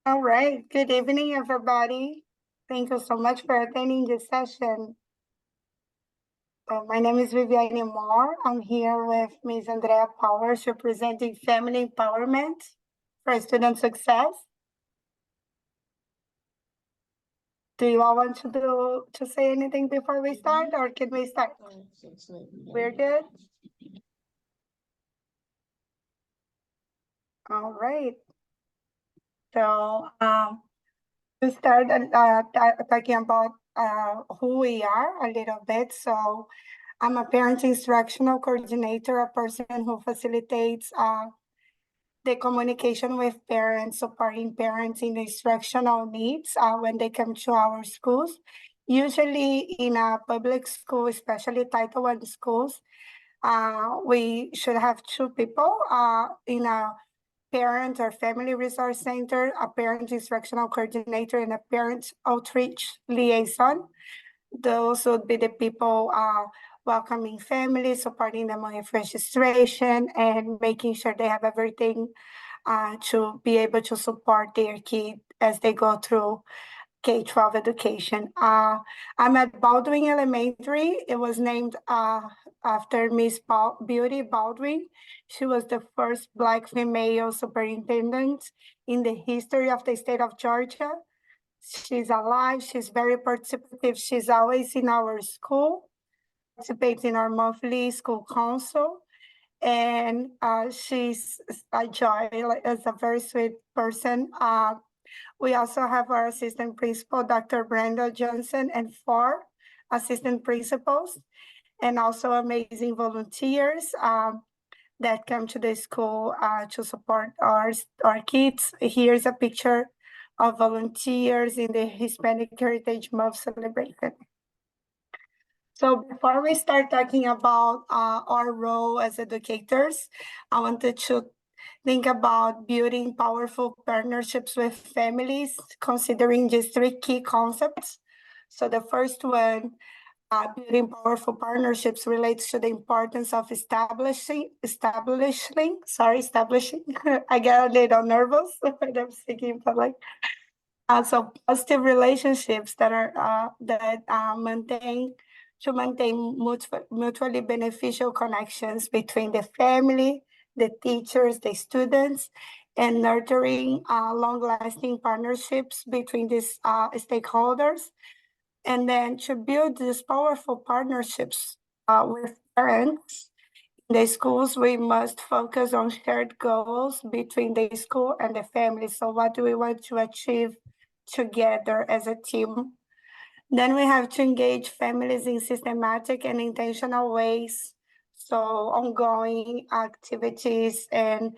All right. Good evening, everybody. Thank you so much for attending this session. My name is Viviane Moore. I'm here with Ms. Andrea Powers, representing Family Empowerment for Student Success. Do you all want to say anything before we start, or can we start? We're good? All right. So to start talking about who we are a little bit. So I'm a parent instructional coordinator, a person who facilitates the communication with parents, supporting parents in instructional needs when they come to our schools. Usually in a public school, especially Title I schools, we should have two people in a parent or family resource center, a parent instructional coordinator, and a parent outreach liaison. Those would be the people welcoming families, supporting them with registration, and making sure they have everything to be able to support their kid as they go through K-12 education. I'm at Baldwin Elementary. It was named after Miss Beauty Baldwin. She was the first Black female superintendent in the history of the state of Georgia. She's alive. She's very participative. She's always in our school, participates in our monthly school council. And she's a joy, as a very sweet person. We also have our assistant principal, Dr. Brenda Johnson, and 4 assistant principals, and also amazing volunteers that come to the school to support our kids. Here's a picture of volunteers in the Hispanic Heritage Month celebration. So before we start talking about our role as educators, I wanted to think about building powerful partnerships with families, considering just 3 key concepts. So the first one, building powerful partnerships, relates to the importance of establishing. I get a little nervous when I'm speaking in public. So positive relationships that are maintain mutually beneficial connections between the family, the teachers, the students, and nurturing long-lasting partnerships between these stakeholders. And then to build these powerful partnerships with parents in the schools, we must focus on shared goals between the school and the family. So what do we want to achieve together as a team? Then we have to engage families in systematic and intentional ways. So ongoing activities and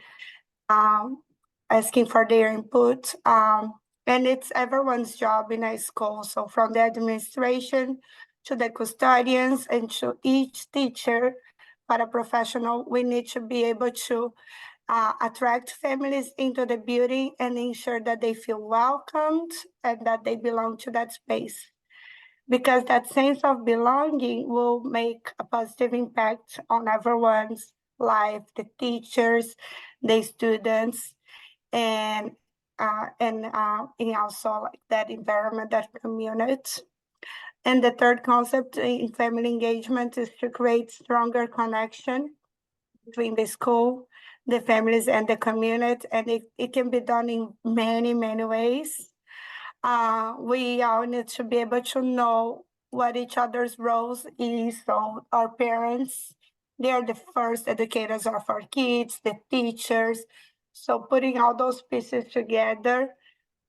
asking for their input. And it's everyone's job in a school. So from the administration to the custodians and to each teacher, paraprofessional, we need to be able to attract families into the building and ensure that they feel welcomed and that they belong to that space. Because that sense of belonging will make a positive impact on everyone's life, the teachers, the students, and also like that environment, that community. And the third concept in family engagement is to create stronger connection between the school, the families, and the community. And it can be done in many, many ways. We all need to be able to know what each other's roles is. So our parents, they are the first educators of our kids, the teachers. So putting all those pieces together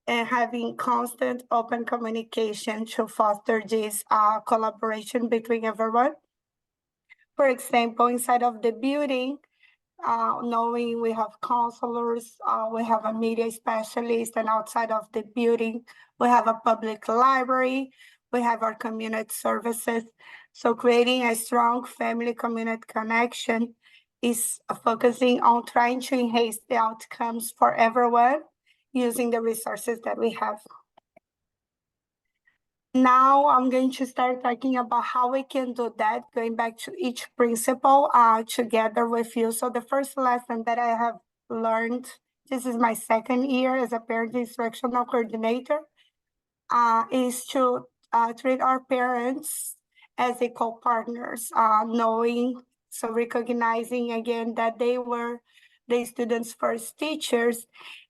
and having constant open communication to foster this collaboration between everyone. For example, inside of the building, knowing we have counselors, we have a media specialist, and outside of the building, we have a public library, we have our community services. So creating a strong family community connection is focusing on trying to enhance the outcomes for everyone using the resources that we have. Now I'm going to start talking about how we can do that, going back to each principle together with you. So the first lesson that I have learned this is my second year as a parent instructional coordinator, is to treat our parents as equal partners, knowing, so recognizing again that they were the students' first teachers.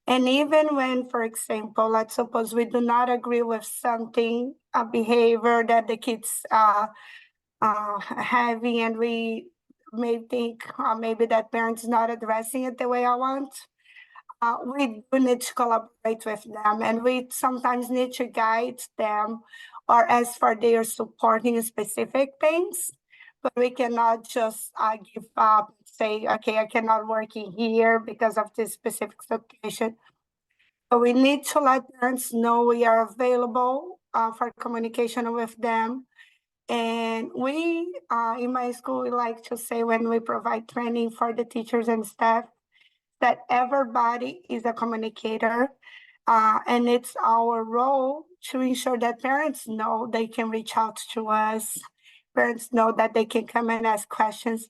And even when, for example, let's suppose we do not agree with something, a behavior that the kids having, and we may think maybe that parent's not addressing it the way I want, we do need to collaborate with them, and we sometimes need to guide them or ask for their support in specific things, but we cannot just give up, say, okay, I cannot work in here because of this specific situation. So we need to let parents know we are available for communication with them. And we, in my school, we like to say when we provide training for the teachers and staff, that everybody is a communicator, and it's our role to ensure that parents know they can reach out to us. Parents know that they can come and ask questions.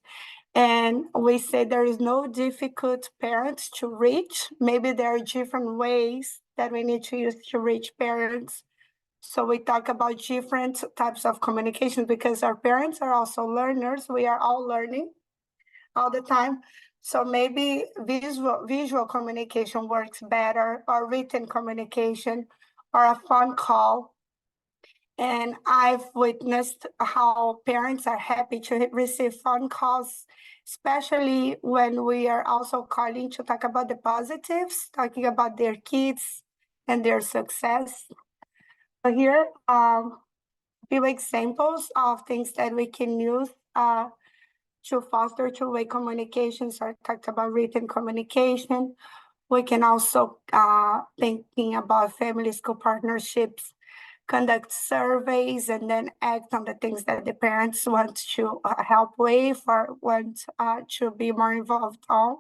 And we say there is no difficult parents to reach. Maybe there are different ways that we need to use to reach parents. So we talk about different types of communication because our parents are also learners. We are all learning all the time. So maybe visual communication works better, or written communication, or a phone call. And I've witnessed how parents are happy to receive phone calls, especially when we are also calling to talk about the positives, talking about their kids and their success. So here, few examples of things that we can use to foster two-way communications. I talked about written communication. We can also thinking about family school partnerships, conduct surveys, and then act on the things that the parents want to help with or want to be more involved on.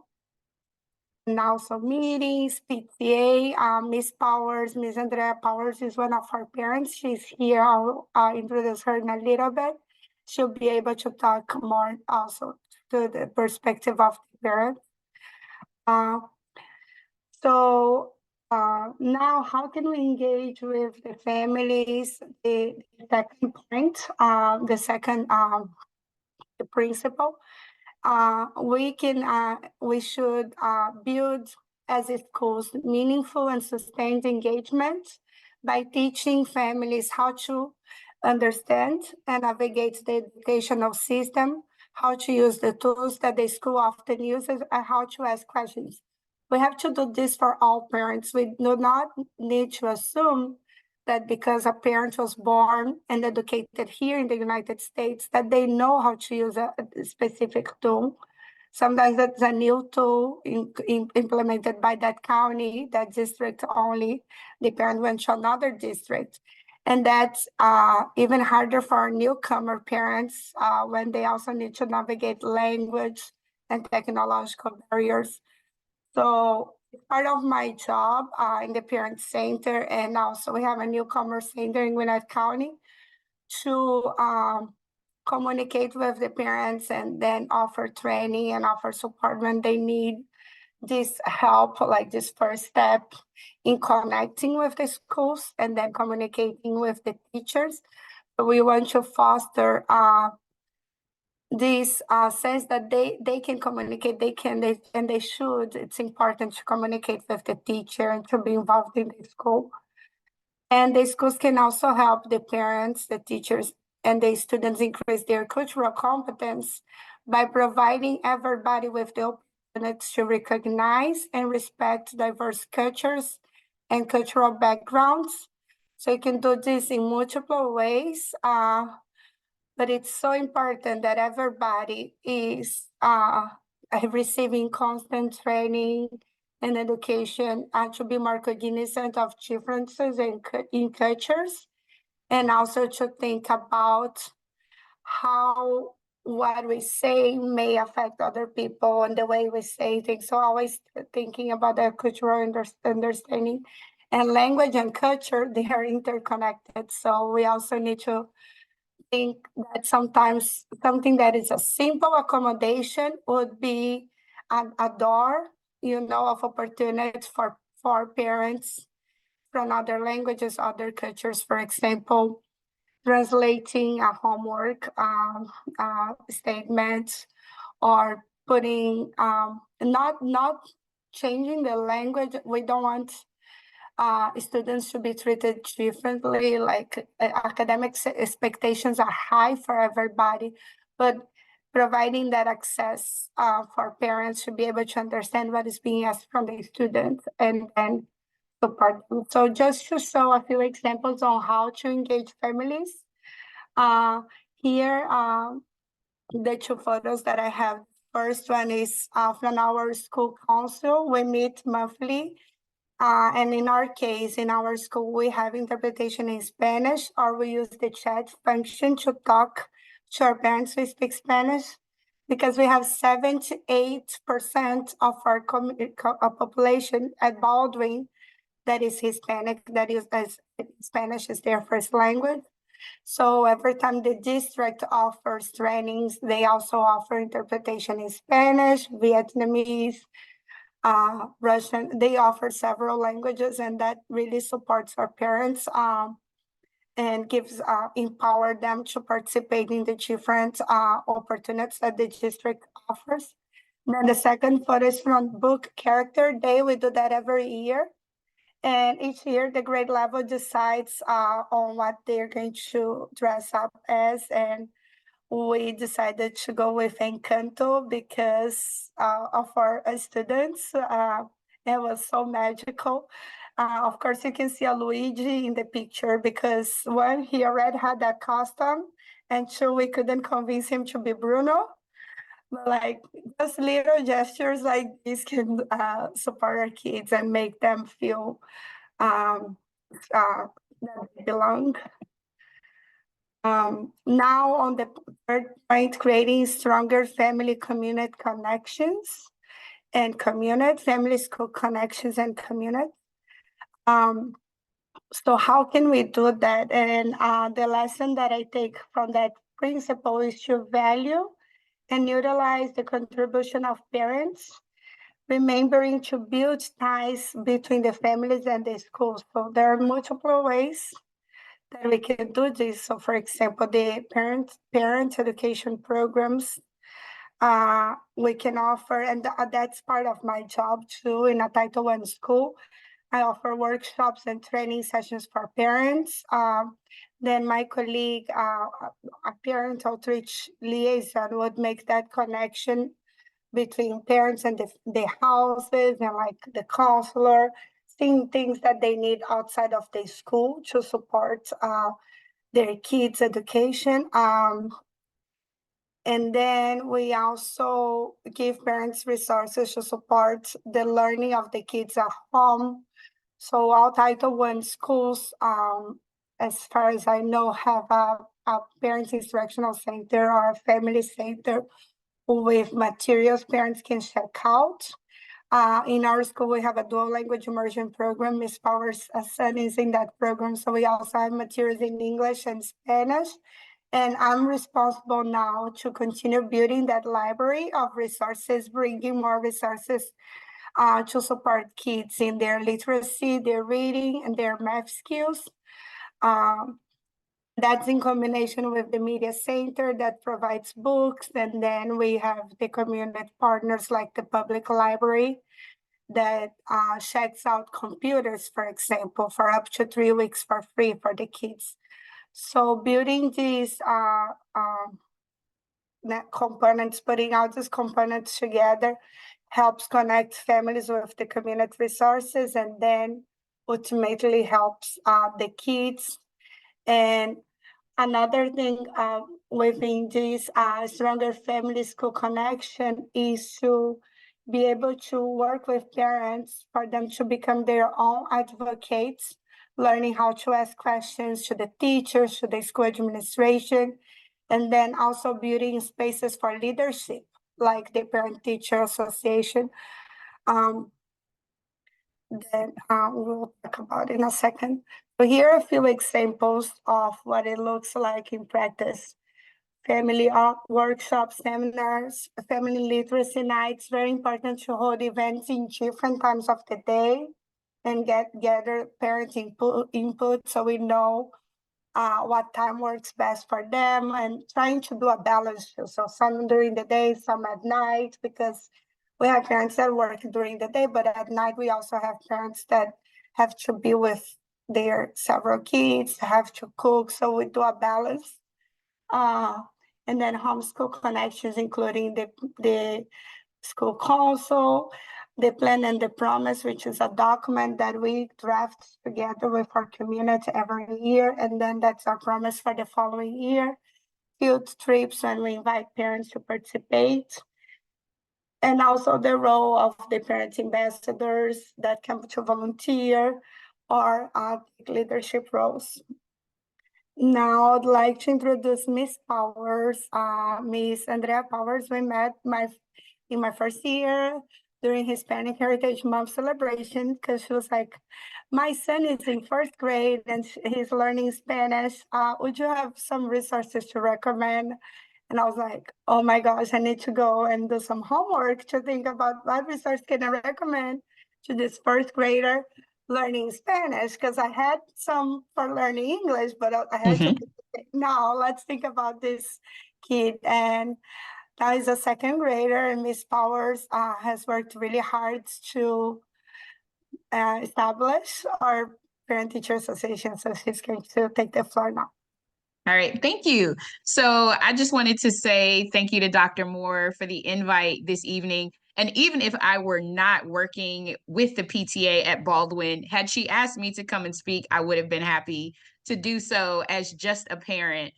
And also meetings, PTA, Miss Powers, Miss Andrea Powers is one of our parents. She's here. I'll introduce her in a little bit. She'll be able to talk more also to the perspective of the parents. So now how can we engage with the families? The second point, the second the principle, we should build as a schools meaningful and sustained engagement by teaching families how to understand and navigate the educational system, how to use the tools that the school often uses, and how to ask questions. We have to do this for all parents. We do not need to assume that because a parent was born and educated here in the United States, that they know how to use a specific tool. Sometimes that's a new tool implemented by that county, that district only. The parent went to another district. And that's even harder for newcomer parents when they also need to navigate language and technological barriers. So it's part of my job in the parent center, and also we have a newcomer center in Gwinnett County to communicate with the parents and then offer training and offer support when they need this help, like this first step in connecting with the schools and then communicating with the teachers. So we want to foster this sense that they can communicate, and they should. It's important to communicate with the teacher and to be involved in the school. And the schools can also help the parents, the teachers, and the students increase their cultural competence by providing everybody with the opportunity to recognize and respect diverse cultures and cultural backgrounds. So you can do this in multiple ways. But it's so important that everybody is receiving constant training and education to be more cognizant of differences in cultures, and also to think about how what we say may affect other people and the way we say things. So always thinking about the cultural understanding, and language and culture, they are interconnected. So we also need to think that sometimes something that is a simple accommodation would be a door of opportunities for parents from other languages, other cultures. For example, translating a homework statement, or putting not changing the language. We don't want students to be treated differently. Like academic expectations are high for everybody, but providing that access for parents to be able to understand what is being asked from the students and then support them. So just to show a few examples on how to engage families. Here, the two photos that I have. First one is from our school council. We meet monthly. And in our case, in our school, we have interpretation in Spanish, or we use the chat function to talk to our parents who speak Spanish, because we have 78% of our population at Baldwin that is Hispanic, that is as Spanish is their first language. So every time the district offers trainings, they also offer interpretation in Spanish, Vietnamese, Russian. They offer several languages, and that really supports our parents and gives empower them to participate in the different opportunities that the district offers. Then the second photo is from Book Character Day. We do that every year. And each year, the grade level decides on what they're going to dress up as. And we decided to go with Encanto because of our students. It was so magical. Of course, you can see a Luigi in the picture because one, he already had that costume, and two, we couldn't convince him to be Bruno. But like just little gestures like this can support our kids and make them feel that they belong. Now on the third point, creating stronger family community connections and family school connections and community. So how can we do that? And the lesson that I take from that principle is to value and utilize the contribution of parents, remembering to build ties between the families and the schools. So there are multiple ways that we can do this. So for example, the parent education programs we can offer, and that's part of my job too in a Title I school. I offer workshops and training sessions for parents. Then my colleague, a parent outreach liaison, would make that connection between parents and the houses and like the counselor, seeing things that they need outside of the school to support their kids' education. And then we also give parents resources to support the learning of the kids at home. So all Title I schools, as far as I know, have a parents instructional center or a family center with materials parents can check out. In our school, we have a dual language immersion program. Ms. Powers' son is in that program. So we also have materials in English and Spanish. And I'm responsible now to continue building that library of resources, bringing more resources to support kids in their literacy, their reading, and their math skills. That's in combination with the media center that provides books. And then we have the community partners like the public library that checks out computers, for example, for up to 3 weeks for free for the kids. So building these components, putting out these components together helps connect families with the community resources, and then ultimately helps the kids. And another thing within this stronger family school connection is to be able to work with parents for them to become their own advocates, learning how to ask questions to the teachers, to the school administration, and then also building spaces for leadership, like the Parent-Teacher Association. That we'll talk about in a second. So here are a few examples of what it looks like in practice. family workshops, seminars, family literacy nights. Very important to hold events in different times of the day and gather parents input so we know what time works best for them, and trying to do a balance too. So some during the day, some at night, because we have parents that work during the day, but at night we also have parents that have to be with their several kids, have to cook. So we do a balance. And then homeschool connections, including the school council, the plan and the promise, which is a document that we draft together with our community every year. And then that's our promise for the following year. Field trips when we invite parents to participate. And also the role of the parent ambassadors that come to volunteer or leadership roles. Now I'd like to introduce Miss Powers, Miss Andrea Powers. We met in my first year during Hispanic Heritage Month celebration, because she was like, my son is in first grade and he's learning Spanish. Would you have some resources to recommend? And I was like, oh my gosh, I need to go and do some homework to think about what resource can I recommend to this first grader learning Spanish, because I had some for learning English, but I had to think, now let's think about this kid. And now he's a second grader, and Miss Powers has worked really hard to establish our parent teacher association. So she's going to take the floor now. All right, thank you. So I just wanted to say thank you to Dr. Moore for the invite this evening. And even if I were not working with the PTA at Baldwin, had she asked me to come and speak, I would have been happy to do so as just a parent.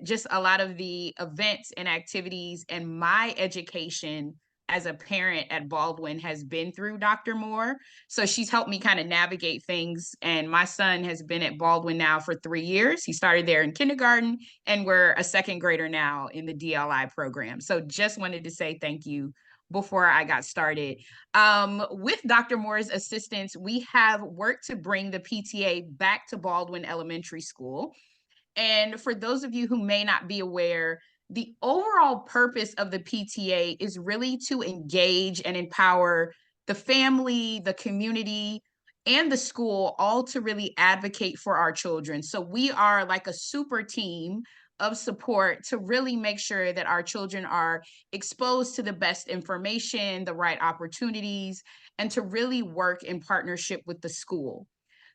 Just a lot of the events and activities and my education as a parent at Baldwin has been through Dr. Moore. So she's helped me kind of navigate things. And my son has been at Baldwin now for 3 years. He started there in kindergarten, and we're a second grader now in the DLI program. So just wanted to say thank you before I got started. With Dr. Moore's assistance, we have worked to bring the PTA back to Baldwin Elementary School. And for those of you who may not be aware, the overall purpose of the PTA is really to engage and empower the family, the community, and the school, all to really advocate for our children. So we are like a super team of support to really make sure that our children are exposed to the best information, the right opportunities, and to really work in partnership with the school.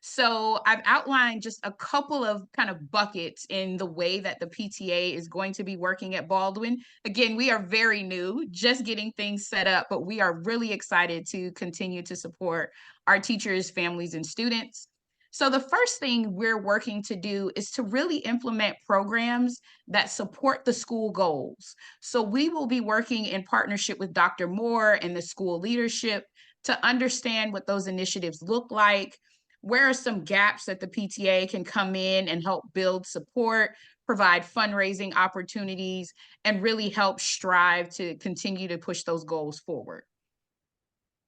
So I've outlined just a couple of kind of buckets in the way that the PTA is going to be working at Baldwin. Again, we are very new, just getting things set up, but we are really excited to continue to support our teachers, families, and students. So the first thing we're working to do is to really implement programs that support the school goals. So we will be working in partnership with Dr. Moore and the school leadership to understand what those initiatives look like. Where are some gaps that the PTA can come in and help build support, provide fundraising opportunities, and really help strive to continue to push those goals forward?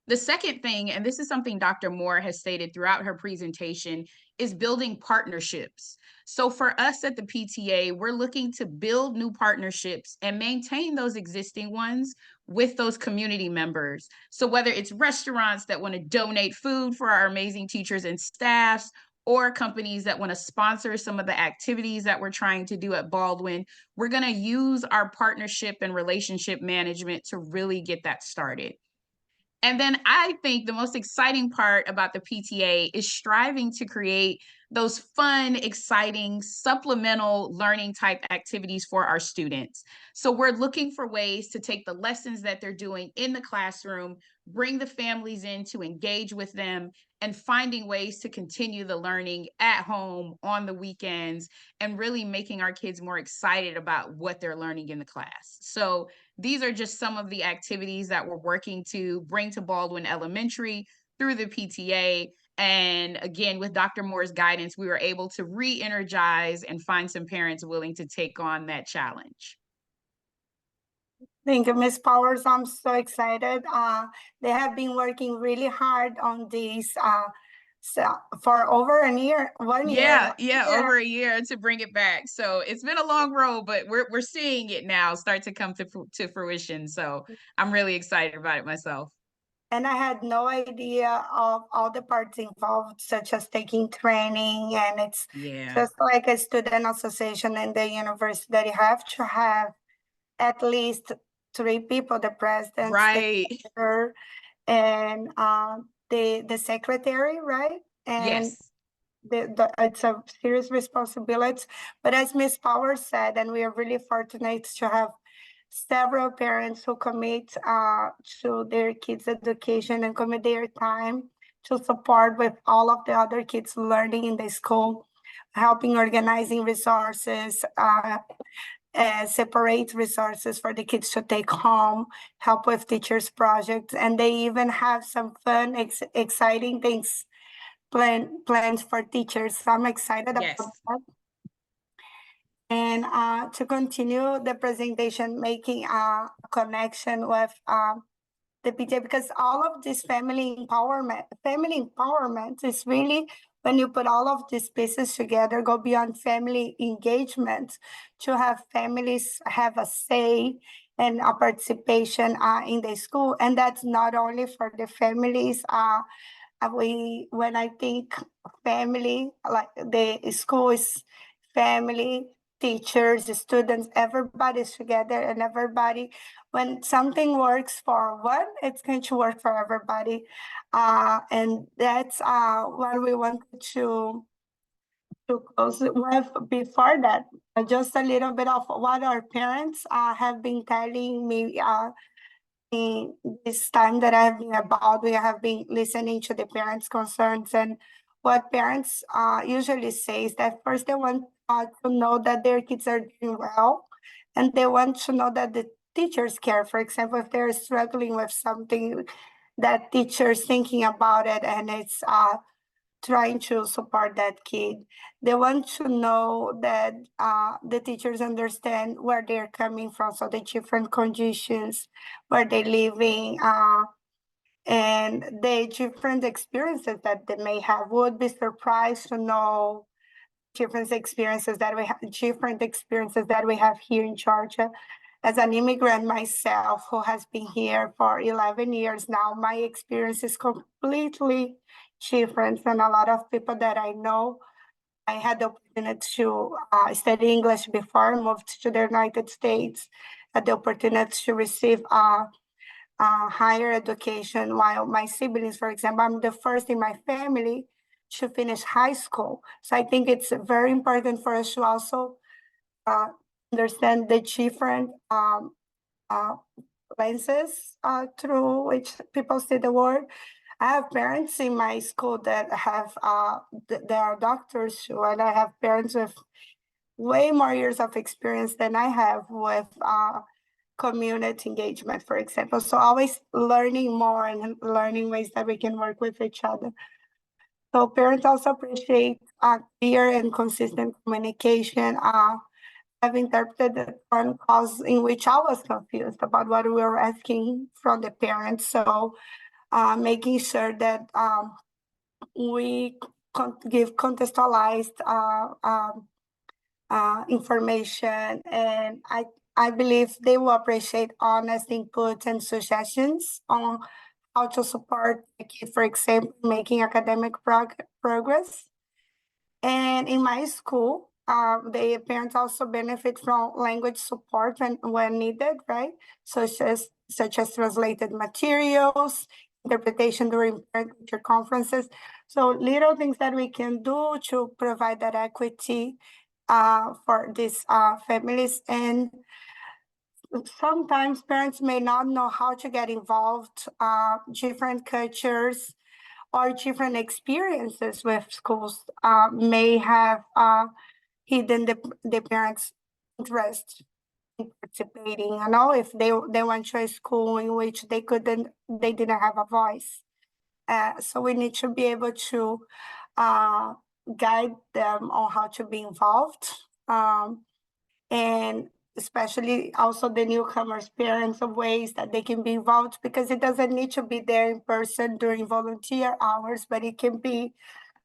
The second thing, and this is something Dr. Moore has stated throughout her presentation, is building partnerships. So for us at the PTA, we're looking to build new partnerships and maintain those existing ones with those community members. So whether it's restaurants that want to donate food for our amazing teachers and staffs, or companies that want to sponsor some of the activities that we're trying to do at Baldwin, we're going to use our partnership and relationship management to really get that started. And then I think the most exciting part about the PTA is striving to create those fun, exciting, supplemental learning type activities for our students. So we're looking for ways to take the lessons that they're doing in the classroom, bring the families in to engage with them, and finding ways to continue the learning at home on the weekends, and really making our kids more excited about what they're learning in the class. So these are just some of the activities that we're working to bring to Baldwin Elementary through the PTA. And again, with Dr. Moore's guidance, we were able to re-energize and find some parents willing to take on that challenge. Thank you, Ms. Powers. I'm so excited. They have been working really hard on this So for over a year, 1 year. Yeah, over a year to bring it back. So it's been a long road, but we're seeing it now start to come to fruition. So I'm really excited about it myself. And I had no idea of all the parts involved, such as taking training. And it's Yeah. just like a student association in the university that you have to have at least three people, the president, the Right. director, and the secretary, right? And Yes. it's a serious responsibility. But as Ms. Power said, and we are really fortunate to have several parents who commit to their kids' education and commit their time to support with all of the other kids learning in the school, helping organizing resources, separate resources for the kids to take home, help with teachers' projects, and they even have some fun, exciting things plans for teachers. So I'm excited about Yes. that. And to continue the presentation, making a connection with the PTA, because all of this family empowerment is really when you put all of these pieces together, go beyond family engagement to have families have a say and a participation in the school. And that's not only for the families. When I think family, like the school is family, teachers, the students, everybody's together, and everybody, when something works for one, it's going to work for everybody. And that's what we wanted to close with. Before that, just a little bit of what our parents have been telling me in this time that I've been about. We have been listening to the parents' concerns, and what parents usually say is that first they want to know that their kids are doing well, and they want to know that the teachers care. For example, if they're struggling with something, that teachers thinking about it, and it's trying to support that kid. They want to know that the teachers understand where they're coming from, so the different conditions where they're living, and the different experiences that they may have. Would be surprised to know different experiences that we have here in Georgia. As an immigrant myself, who has been here for 11 years now, my experience is completely different than a lot of people that I know. I had the opportunity to study English before I moved to the United States. Had the opportunity to receive higher education, while my siblings, for example, I'm the first in my family to finish high school. So I think it's very important for us to also understand the different lenses through which people see the world. I have parents in my school that have they are doctors too, and I have parents with way more years of experience than I have with community engagement, for example. So always learning more and learning ways that we can work with each other. So parents also appreciate clear and consistent communication. I've interpreted the phone calls in which I was confused about what we were asking from the parents. So making sure that we give contextualized information, and I believe they will appreciate honest inputs and suggestions on how to support the kid, for example, making academic progress. And in my school, the parents also benefit from language support when needed, right? Such as translated materials, interpretation during parent-teacher conferences. So little things that we can do to provide that equity for these families. And sometimes parents may not know how to get involved, different cultures or different experiences with schools may have hidden the parents' interest in participating. If they went to a school in which they didn't have a voice. So we need to be able to guide them on how to be involved. And especially also the newcomers' parents, of ways that they can be involved, because it doesn't need to be there in person during volunteer hours, but it can be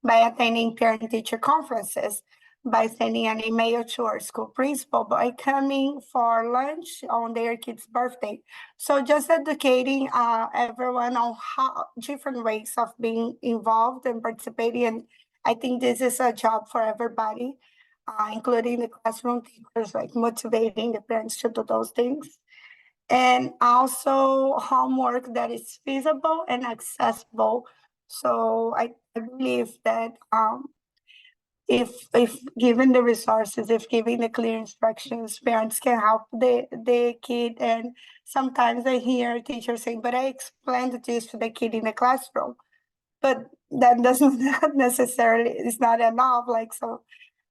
by attending parent-teacher conferences, by sending an email to our school principal, by coming for lunch on their kid's birthday. So just educating everyone on how different ways of being involved and participating. And I think this is a job for everybody, including the classroom teachers, like motivating the parents to do those things. And also homework that is feasible and accessible. So I believe that if given the resources, if given the clear instructions, parents can help the kid. And sometimes I hear teachers saying, but I explained this to the kid in the classroom. But that doesn't not necessarily, it's not enough. Like, so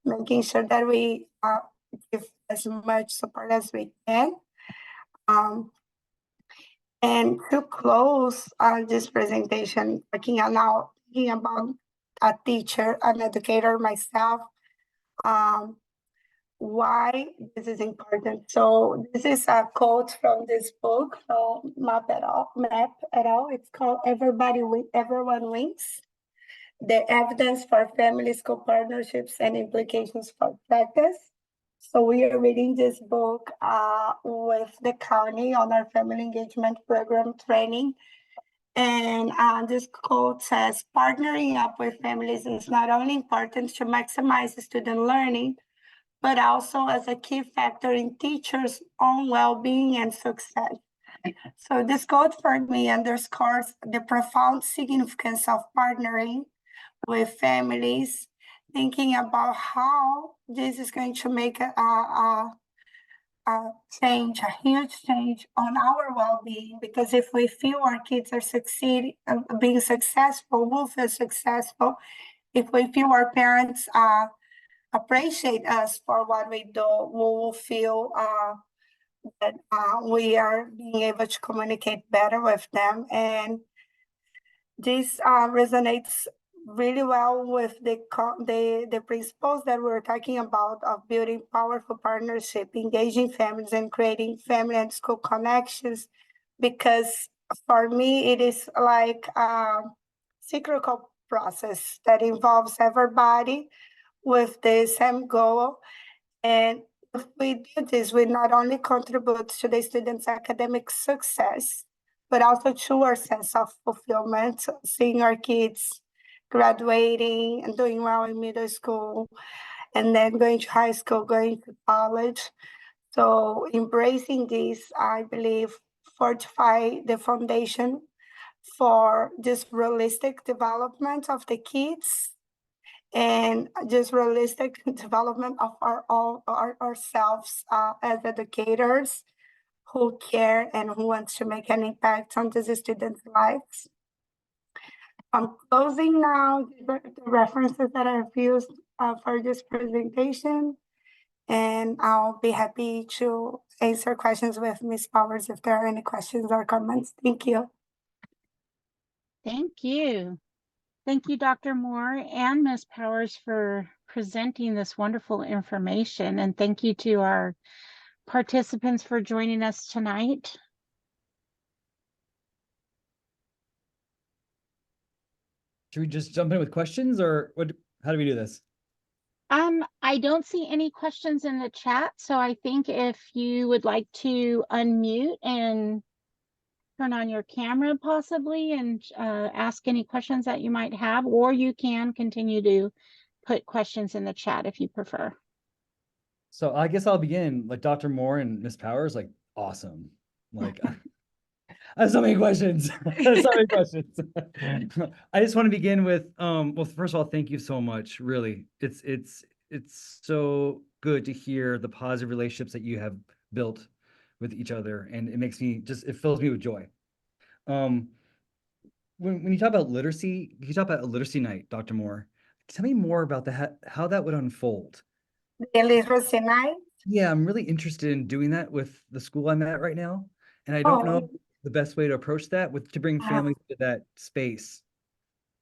making sure that we give as much support as we can. And to close this presentation, thinking about a teacher, an educator myself, why this is important. So this is a quote from this book, Map et al. It's called Everyone Wins: The Evidence for Family School Partnerships and Implications for Practice. So we are reading this book with the county on our family engagement program training. And this quote says, partnering up with families is not only important to maximize student learning, but also as a key factor in teachers' own well-being and success. So this quote for me underscores the profound significance of partnering with families, thinking about how this is going to make a change, a huge change on our well-being. Because if we feel our kids are succeeding, being successful, we'll feel successful. If we feel our parents appreciate us for what we do, we will feel that we are being able to communicate better with them. And this resonates really well with the principles that we're talking about of building powerful partnership, engaging families, and creating family and school connections. Because for me, it is like a cyclical process that involves everybody with the same goal. And if we do this, we not only contribute to the students' academic success, but also to our sense of fulfillment, seeing our kids graduating and doing well in middle school, and then going to high school, going to college. So embracing this, I believe, fortify the foundation for just realistic development of the kids and just realistic development of ourselves as educators who care and who wants to make an impact on these students' lives. I'm closing now the references that I've used for this presentation, and I'll be happy to answer questions with Ms. Powers if there are any questions or comments. Thank you. Thank you. Thank you, Dr. Moore and Ms. Powers, for presenting this wonderful information. And thank you to our participants for joining us tonight. Should we just jump in with questions, or what? How do we do this? I don't see any questions in the chat, so I think if you would like to unmute and turn on your camera possibly and ask any questions that you might have, or you can continue to put questions in the chat if you prefer. So I guess I'll begin. Like Dr. Moore and Miss Powers, like awesome. Like I have so many questions. So many questions. I just want to begin with well, first of all, thank you so much. Really, it's so good to hear the positive relationships that you have built with each other, and it makes me just, it fills me with joy. When you talk about literacy, you talk about a literacy night, Dr. Moore. Tell me more about that, how that would unfold. The literacy night? Yeah, I'm really interested in doing that with the school I'm at right now, and I don't know the best way to approach that to bring families to that space.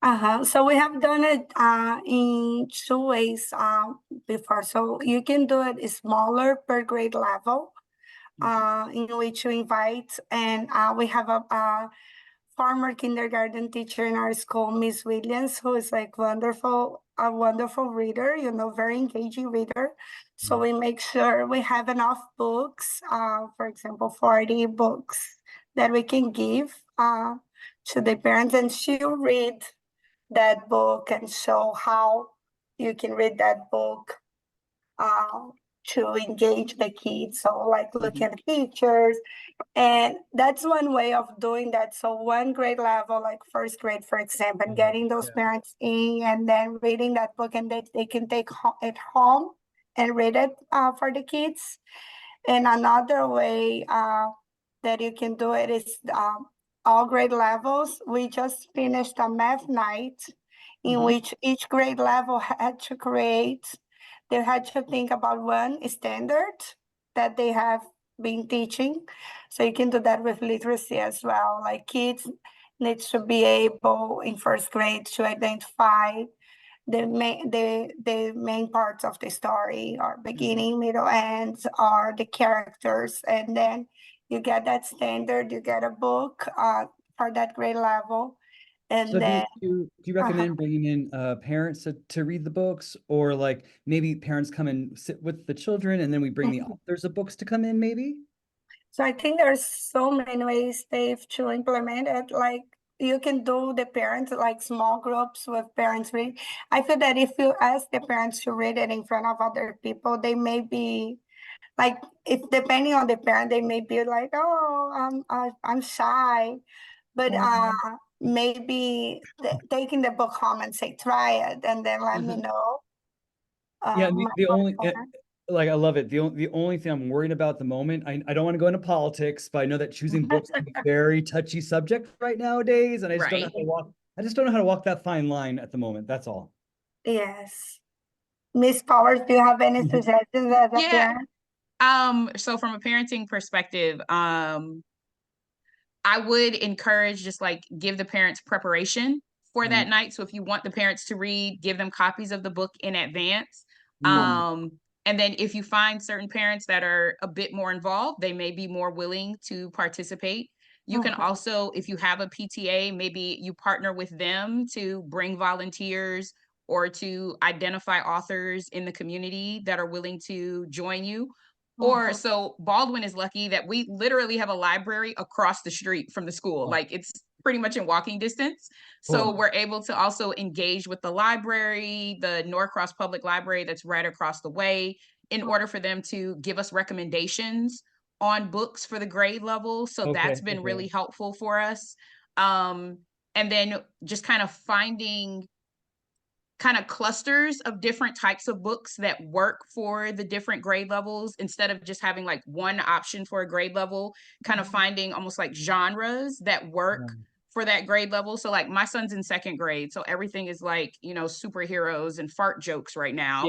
So we have done it in 2 ways before. So you can do it smaller per grade level, in which you invite, and we have a former kindergarten teacher in our school, Miss Williams, who is like a wonderful reader, very engaging reader. So we make sure we have enough books, for example, 40 books that we can give to the parents, and she'll read that book and show how you can read that book to engage the kids. So like looking at the pictures, and that's one way of doing that. So one grade level, like first grade, for example, and getting those parents in and then reading that book, and they can take it home and read it for the kids. And another way that you can do it is all grade levels. We just finished a math night in which each grade level they had to think about one standard that they have been teaching. So you can do that with literacy as well. Like kids need to be able in first grade to identify the main parts of the story, or beginning, middle, ends, or the characters. And then you get that standard, you get a book for that grade level. And So then do you recommend bringing in parents to read the books, or like maybe parents come and sit with the children and then we bring the authors of books to come in maybe? So I think there's so many ways, Dave, to implement it. Like you can do the parents, like small groups with parents read. I feel that if you ask the parents to read it in front of other people, they may be like, if depending on the parent, they may be like, oh, I'm shy. But maybe taking the book home and say, try it, and then let me know. Yeah, the only partner. like I love it. The only thing I'm worried about at the moment, I don't want to go into politics, but I know that choosing books can be a very touchy subject right nowadays, and I just don't know Right. how to walk. I just don't know how to walk that fine line at the moment. That's all. Yes. Miss Powers, do you have any suggestions as a Yeah. parent? So from a parenting perspective, I would encourage just like give the parents preparation for that night. So if you want the parents to read, give them copies of the book in advance. And then if you find certain parents that are a bit more involved, they may be more willing to participate. You can also, if you have a PTA, maybe you partner with them to bring volunteers or to identify authors in the community that are willing to join you. Or so Baldwin is lucky that we literally have a library across the street from the school. Like it's pretty much in walking distance. So we're able to also engage with the library, the Norcross Public Library that's right across the way, in order for them to give us recommendations on books for the grade level. So that's been really helpful for us. And then just kind of finding kind of clusters of different types of books that work for the different grade levels, instead of just having like one option for a grade level, kind of finding almost like genres that work for that grade level. So like my son's in second grade, so everything is like, superheroes and fart jokes right now.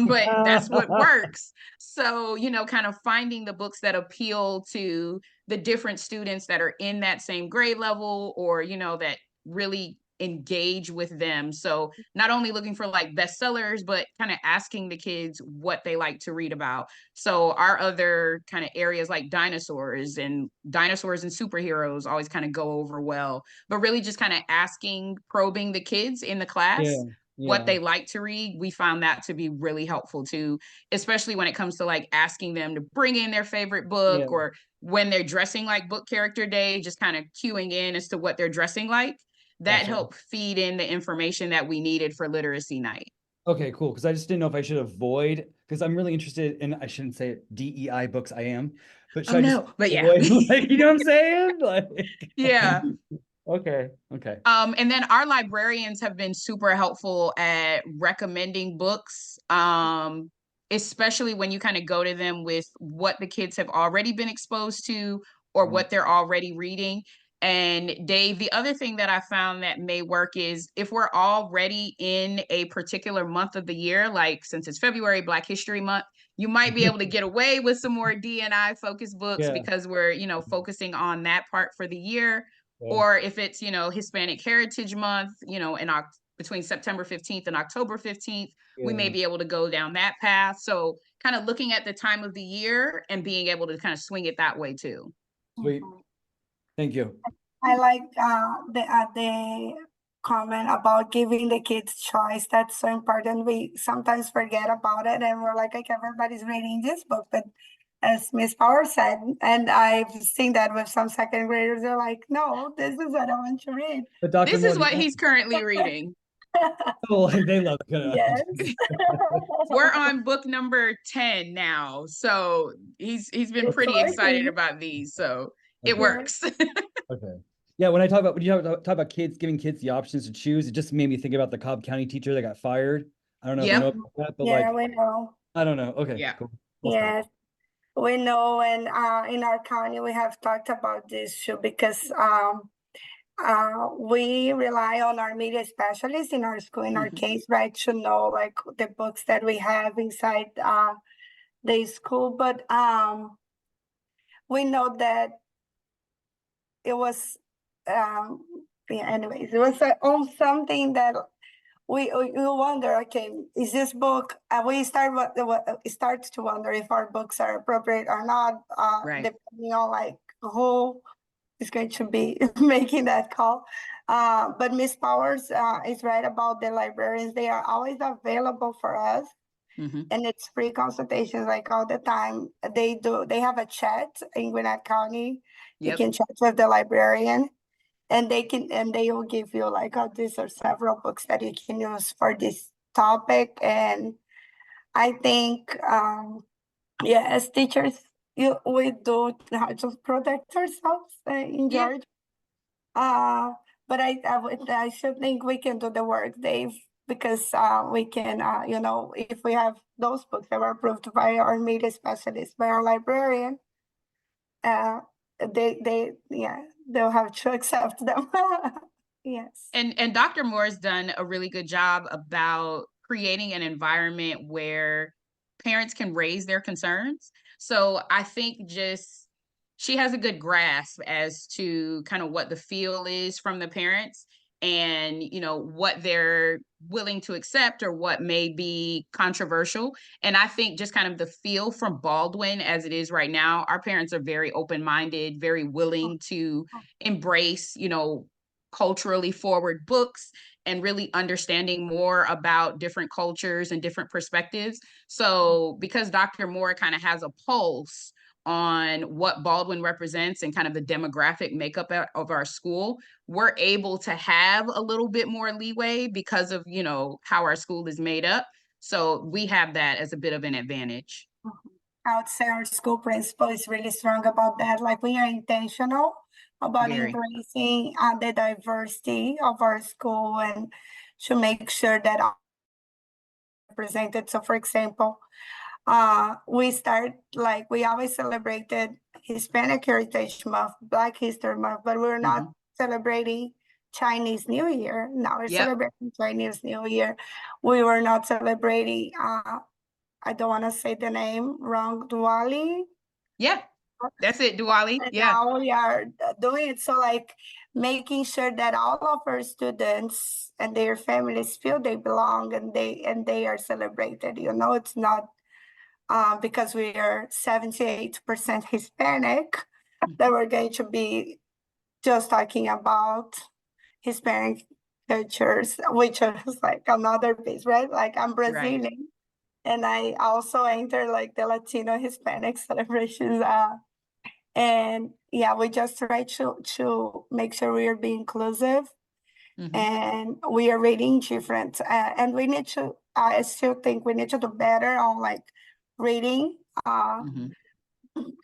But that's what works. So, kind of finding the books that appeal to the different students that are in that same grade level, or, that really engage with them. So not only looking for like bestsellers, but kind of asking the kids what they like to read about. So our other kind of areas like dinosaurs and superheroes always kind of go over well, but really just kind of probing the kids in the class what they like to read. We found that to be really helpful too, especially when it comes to like asking them to bring in their favorite book, or when they're dressing like book character day, just kind of cueing in as to what they're dressing like. That helped feed in the information that we needed for literacy night. Okay, cool. Because I just didn't know if I should avoid, because I'm really interested in, I shouldn't say it, DEI books I am, but should I just but avoid, like, you know what I'm saying? Like, yeah. Okay. And then our librarians have been super helpful at recommending books, especially when you kind of go to them with what the kids have already been exposed to, or what they're already reading. And Dave, the other thing that I found that may work is if we're already in a particular month of the year, like since it's February, Black History Month, you might be able to get away with some more D&I focused books because we're, focusing on that part for the year. Okay. or if it's, Hispanic Heritage Month, between September 15th and October 15th, we may Yeah. be able to go down that path. So kind of looking at the time of the year and being able to kind of swing it that way too. Sweet. Thank you. I like the comment about giving the kids choice. That's so important. We sometimes forget about it, and we're like, okay, everybody's reading this book, but as Miss Power said, and I've seen that with some second graders, they're like, no, this is what I want to read. But Dr. This Moore, is what he's currently reading. oh, they love it. Yes. We're on book number 10 now. So he's been It's pretty excited working. about these. So it Okay. works. Okay. Yeah, when you talk about kids, giving kids the options to choose, it just made me think about the Cobb County teacher that got fired. I don't know if you know Yep. about that, but Yeah, like, we know. I don't know. Okay, Yeah. cool. We'll stop. Yes, we know, and in our county, we have talked about this too, because we rely on our media specialists in our school, in our case, right, to know like the books that we have inside the school. But we know that it was, yeah, anyways, it was on something that we wonder, okay, is this book, we start to wonder if our books are appropriate or not, Right. depending on like who is going to be making that call. But Miss Powers is right about the librarians. They are always available for us, Mhm. and it's free consultations like all the time. They have a chat in Gwinnett County. You Yep. can chat with the librarian, and they will give you like, oh, these are several books that you can use for this topic. And I think yeah, as teachers, we do have to protect ourselves in Yeah. Georgia. But I should think we can do the work, Dave, because we can, if we have those books that were approved by our media specialist, by our librarian, uh, they'll have to accept them. Yes. And Dr. Moore's done a really good job about creating an environment where parents can raise their concerns. So I think just she has a good grasp as to kind of what the feel is from the parents and what they're willing to accept or what may be controversial. And I think just kind of the feel from Baldwin as it is right now, our parents are very open-minded, very willing to embrace, culturally forward books and really understanding more about different cultures and different perspectives. So because Dr. Moore kind of has a pulse on what Baldwin represents and kind of the demographic makeup of our school, we're able to have a little bit more leeway because of, how our school is made up. So we have that as a bit of an advantage. I would say our school principal is really strong about that. Like, we are intentional about Very. embracing the diversity of our school and to make sure that all represented. So, for example, we always celebrated Hispanic Heritage Month, Black History Month, but we're not celebrating Chinese New Year. Now we're Yep. celebrating Chinese New Year. We were not celebrating, I don't want to say the name wrong, Diwali. Yeah, that's it, Diwali. And Yeah. now we are doing it. So like making sure that all of our students and their families feel they belong and they are celebrated. It's not because we are 78% Hispanic that we're going to be just talking about Hispanic cultures, which is like another piece, right? Like, I'm Brazilian. Right. And I also enter like the Latino Hispanic celebrations. And yeah, we just try to make sure we are being inclusive and we are reading different. And we need to, I still think we need to do better on like reading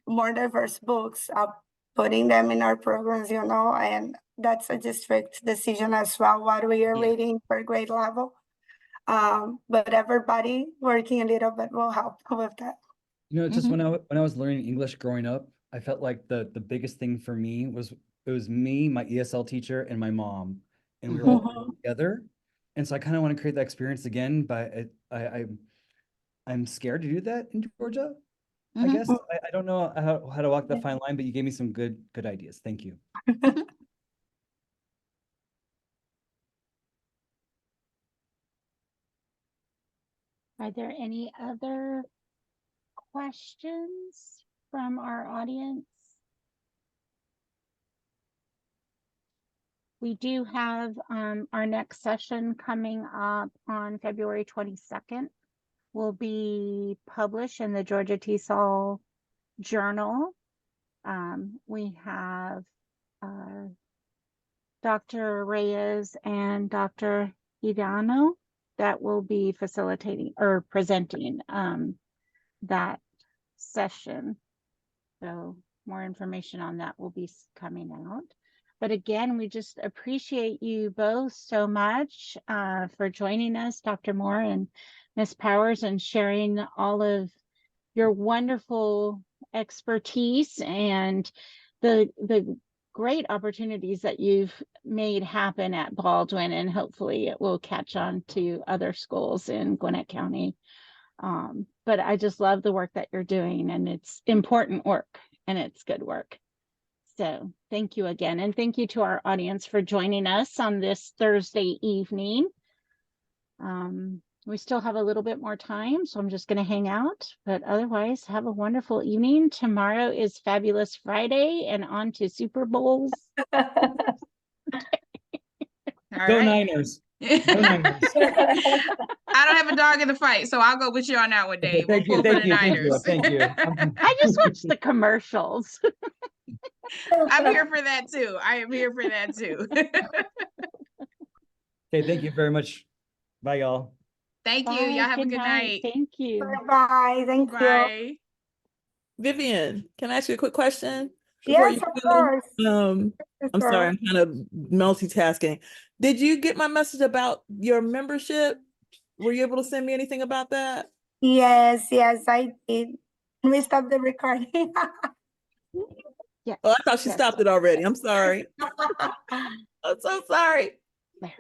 more diverse books, putting them in our programs, and that's a district decision as well, what we are Yeah. reading per grade level. But everybody working a little bit will help with that. Just when I was learning English growing up, I felt like the biggest thing for me was it was me, my ESL teacher, and my mom, and we were all together. And so I kind of want to create that experience again, but I'm scared to do that in Georgia. I guess I don't know how to walk that fine line, but you gave me some good ideas. Thank you. Are there any other questions from our audience? We do have our next session coming up on February 22nd. Will be published in the Georgia TESOL Journal. We have Dr. Reyes and Dr. Hidano that will be facilitating or presenting that session. So more information on that will be coming out. But again, we just appreciate you both so much for joining us, Dr. Moore and Ms. Powers, and sharing all of your wonderful expertise and the great opportunities that you've made happen at Baldwin, and hopefully it will catch on to other schools in Gwinnett County. But I just love the work that you're doing, and it's important work and it's good work. So thank you again. And thank you to our audience for joining us on this Thursday evening. We still have a little bit more time, so I'm just going to hang out. But otherwise, have a wonderful evening. Tomorrow is Fabulous Friday and on to Super Bowls. All Go right. Niners. Go Niners. I don't have a dog in the fight, so I'll go with you on that one, Dave. Thank you, We'll pull for thank the you, thank you, Niners. thank you. I just watched the commercials. I'm here for that too. I am here for that too. Okay, thank you very much. Bye, y'all. Thank you. Bye, Y'all have a good night. Thank you. Bye, thank you. Bye. Vivian, can I ask you a quick question? Yes, of finish? course. I'm Sure. sorry, I'm kind of multitasking. Did you get my message about your membership? Were you able to send me anything about that? Yes, I did. We stopped the recording. Yeah. Oh, I thought she Yes. stopped it already. I'm sorry. I'm so sorry. There.